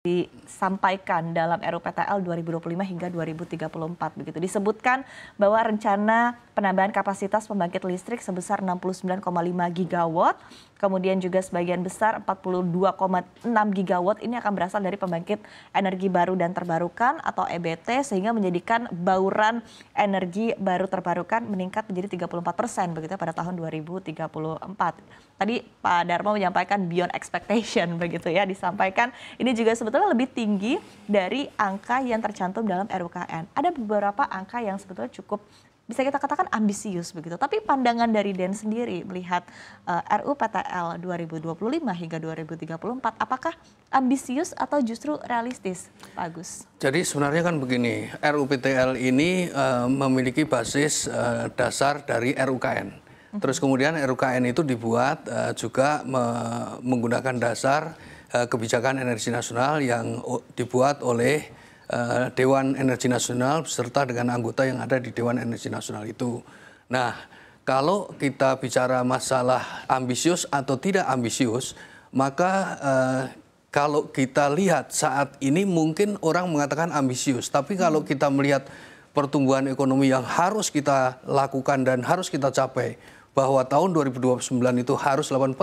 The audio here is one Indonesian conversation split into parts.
disampaikan dalam RUPTL 2025 hingga 2034 begitu. Disebutkan bahwa rencana penambahan kapasitas pembangkit listrik sebesar 69,5 gigawatt, kemudian juga sebagian besar 42,6 gigawatt ini akan berasal dari pembangkit energi baru dan terbarukan atau EBT, sehingga menjadikan bauran energi baru terbarukan meningkat menjadi 34% begitu pada tahun 2034. Tadi Pak Darmo menyampaikan beyond expectation begitu ya, disampaikan ini juga sebetulnya lebih tinggi dari angka yang tercantum dalam RUKN. Ada beberapa angka yang sebetulnya cukup bisa kita katakan ambisius begitu. Tapi pandangan dari Den sendiri melihat RUPTL 2025 hingga 2034, apakah ambisius atau justru realistis, Pak Agus? Jadi sebenarnya kan begini, RUPTL ini memiliki basis dasar dari RUKN. Terus kemudian RUKN itu dibuat juga menggunakan dasar kebijakan energi nasional yang dibuat oleh Dewan Energi Nasional beserta dengan anggota yang ada di Dewan Energi Nasional itu. Nah, kalau kita bicara masalah ambisius atau tidak ambisius, maka kalau kita lihat saat ini mungkin orang mengatakan ambisius, tapi kalau kita melihat pertumbuhan ekonomi yang harus kita lakukan dan harus kita capai, bahwa tahun 2029 itu harus 8%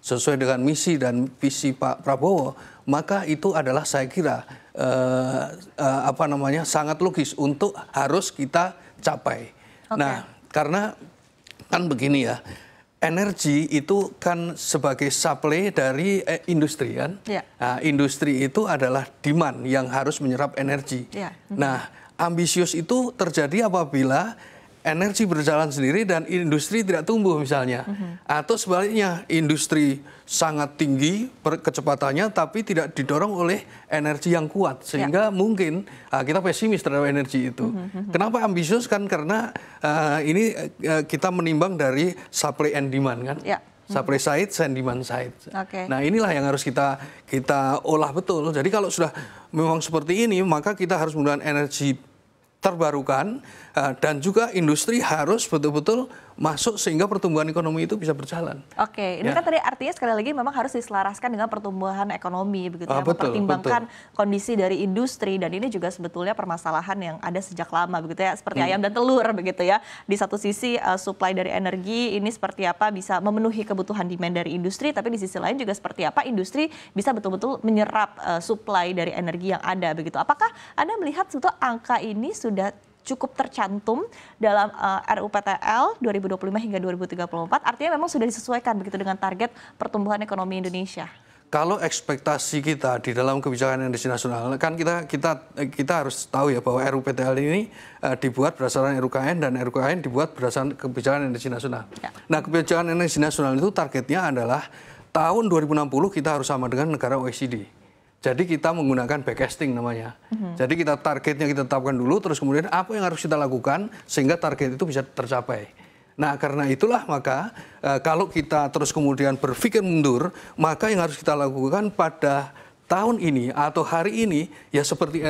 sesuai dengan misi dan visi Pak Prabowo, maka itu adalah saya kira sangat logis untuk harus kita capai. Okay. Nah, karena kan begini ya, energi itu kan sebagai supply dari industri kan. Yeah. Nah, industri itu adalah demand yang harus menyerap energi. Yeah. Nah, ambisius itu terjadi apabila energi berjalan sendiri dan industri tidak tumbuh misalnya. Atau sebaliknya, industri sangat tinggi kecepatannya tapi tidak didorong oleh energi yang kuat. Sehingga mungkin kita pesimis terhadap energi itu. Kenapa ambisius? Kan karena ini kita menimbang dari supply and demand kan. Supply side and demand side. Okay. Nah, inilah yang harus kita olah betul. Jadi kalau sudah memang seperti ini, maka kita harus menggunakan energi terbarukan dan juga industri harus betul-betul masuk sehingga pertumbuhan ekonomi itu bisa berjalan. Oke, ini kan tadi artinya sekali lagi memang harus diselaraskan dengan pertumbuhan ekonomi begitu ya, mempertimbangkan kondisi dari industri, dan ini juga sebetulnya permasalahan yang ada sejak lama begitu ya, seperti ayam dan telur begitu ya. Di satu sisi supply dari energi ini seperti apa bisa memenuhi kebutuhan demand dari industri, tapi di sisi lain juga seperti apa industri bisa betul-betul menyerap supply dari energi yang ada begitu. Apakah Anda melihat sebetulnya angka ini sudah cukup tercantum dalam RUPTL 2025 hingga 2034, artinya memang sudah disesuaikan begitu dengan target pertumbuhan ekonomi Indonesia? Kalau ekspektasi kita di dalam kebijakan energi nasional, kan kita harus tahu ya bahwa RUPTL ini dibuat berdasarkan RUKN dan RUKN dibuat berdasarkan kebijakan energi nasional. Ya. Nah, kebijakan energi nasional itu targetnya adalah tahun 2060 kita harus sama dengan negara OECD. Jadi kita menggunakan backcasting namanya. Jadi targetnya kita tetapkan dulu, terus kemudian apa yang harus kita lakukan sehingga target itu bisa tercapai. Nah, karena itulah maka kalau kita terus kemudian berpikir mundur, maka yang harus kita lakukan pada tahun ini atau hari ini ya seperti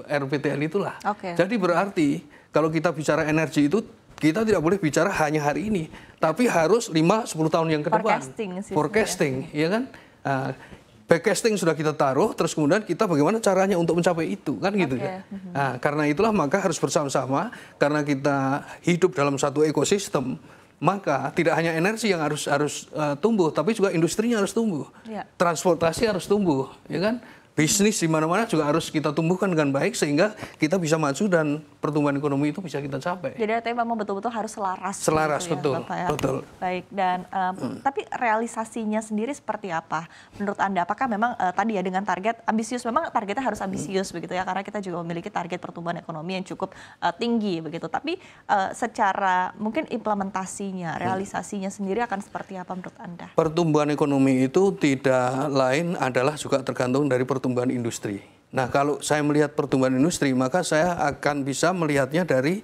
RUPTL itulah. Okay. Jadi berarti kalau kita bicara energi itu kita tidak boleh bicara hanya hari ini, tapi harus 5-10 tahun yang ke depan. Forecasting, ya kan? Backcasting sudah kita taruh, terus kemudian kita bagaimana caranya untuk mencapai itu, kan gitu ya. Nah, karena itulah maka harus bersama-sama, karena kita hidup dalam satu ekosistem, maka tidak hanya energi yang harus tumbuh, tapi juga industrinya harus tumbuh, transportasi harus tumbuh, ya kan. Bisnis di mana-mana juga harus kita tumbuhkan dengan baik sehingga kita bisa maju dan pertumbuhan ekonomi itu bisa kita capai. Jadi artinya memang betul-betul harus selaras. Selaras, gitu betul, ya, betul. Baik, dan tapi realisasinya sendiri seperti apa menurut Anda? Apakah memang tadi ya dengan target ambisius, memang targetnya harus ambisius begitu ya, karena kita juga memiliki target pertumbuhan ekonomi yang cukup tinggi begitu. Tapi secara mungkin implementasinya, realisasinya sendiri akan seperti apa menurut Anda? Pertumbuhan ekonomi itu tidak lain adalah juga tergantung dari pertumbuhan industri. Nah, kalau saya melihat pertumbuhan industri, maka saya akan bisa melihatnya dari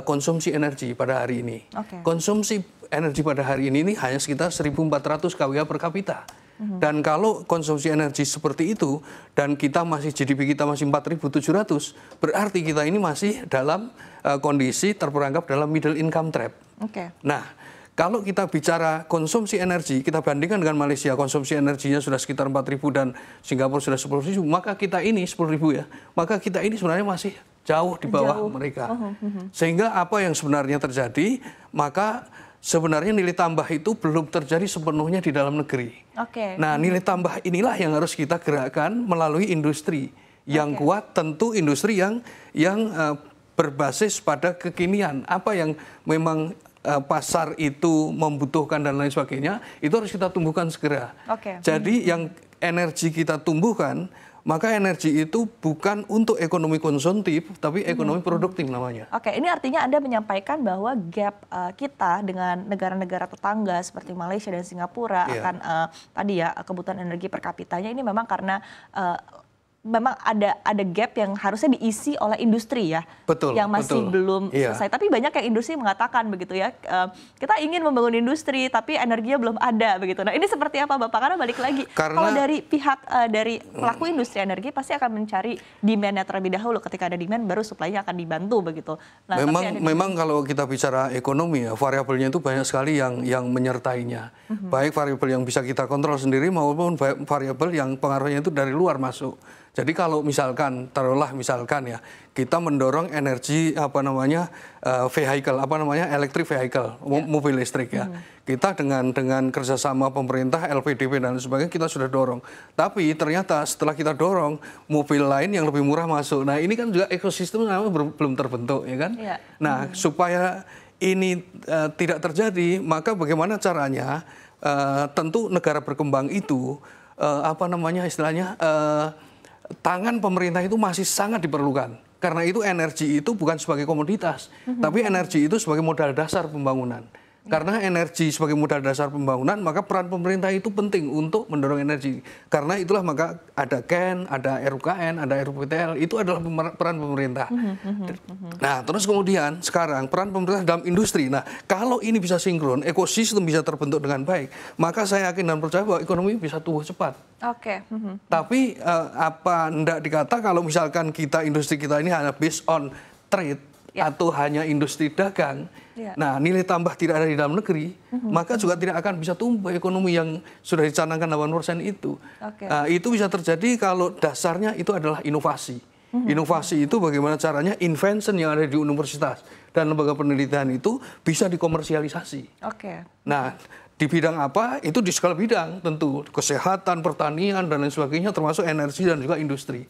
konsumsi energi pada hari ini. Okay. Konsumsi energi pada hari ini hanya sekitar 1.400 kWh per kapita. Dan kalau konsumsi energi seperti itu, dan kita masih GDP kita masih 4.700, berarti kita ini masih dalam kondisi terperangkap dalam middle income trap. Okay. Nah, kalau kita bicara konsumsi energi, kita bandingkan dengan Malaysia, konsumsi energinya sudah sekitar 4.000 dan Singapura sudah 10.000, maka kita ini 10.000 ya, maka kita ini sebenarnya masih jauh di bawah mereka. Sehingga apa yang sebenarnya terjadi, maka sebenarnya nilai tambah itu belum terjadi sepenuhnya di dalam negeri. Nah, nilai tambah inilah yang harus kita gerakkan melalui industri yang kuat, tentu industri yang berbasis pada kekinian. Apa yang memang pasar itu membutuhkan dan lain sebagainya, itu harus kita tumbuhkan segera. Jadi yang energi kita tumbuhkan, maka energi itu bukan untuk ekonomi konsumtif, tapi ekonomi produktif namanya. Ini artinya Anda menyampaikan bahwa gap kita dengan negara-negara tetangga seperti Malaysia dan Singapura akan tadi ya kebutuhan energi per kapitanya ini memang karena memang ada gap yang harusnya diisi oleh industri ya, yang masih belum selesai. Tapi banyak yang industri mengatakan begitu ya, kita ingin membangun industri tapi energinya belum ada begitu. Nah ini seperti apa Bapak? Karena balik lagi, kalau dari pihak dari pelaku industri energi pasti akan mencari demand-nya terlebih dahulu. Ketika ada demand baru supply-nya akan dibantu begitu. Nah, memang kalau kita bicara ekonomi ya, variabelnya itu banyak sekali yang menyertainya. Baik variabel yang bisa kita kontrol sendiri maupun variabel yang pengaruhnya itu dari luar masuk. Jadi kalau misalkan, taruhlah misalkan ya, kita mendorong energi vehicle, electric vehicle, mobil listrik ya. Kita dengan kerjasama pemerintah, LPDP dan sebagainya kita sudah dorong. Tapi ternyata setelah kita dorong, mobil lain yang lebih murah masuk. Nah ini kan juga ekosistem belum terbentuk ya kan. Nah supaya ini tidak terjadi, maka bagaimana caranya? Tentu negara berkembang itu tangan pemerintah itu masih sangat diperlukan. Karena itu energi itu bukan sebagai komoditas, tapi energi itu sebagai modal dasar pembangunan. Karena energi sebagai modal dasar pembangunan, maka peran pemerintah itu penting untuk mendorong energi. Karena itulah maka ada KEN, ada RUKN, ada RUPTL, itu adalah peran pemerintah. Nah, terus kemudian sekarang peran pemerintah dalam industri. Nah, kalau ini bisa sinkron, ekosistem bisa terbentuk dengan baik, maka saya yakin dan percaya bahwa ekonomi bisa tumbuh cepat. Tapi apa hendak dikata kalau misalkan industri kita ini hanya based on trade, atau hanya industri dagang, nah nilai tambah tidak ada di dalam negeri, maka juga tidak akan bisa tumbuh ekonomi yang sudah dicanangkan 8% itu. Itu bisa terjadi kalau dasarnya itu adalah inovasi. Inovasi itu bagaimana caranya invention yang ada di universitas dan lembaga penelitian itu bisa dikomersialisasi. Nah, di bidang apa? Itu di segala bidang tentu, kesehatan, pertanian dan lain sebagainya, termasuk energi dan juga industri.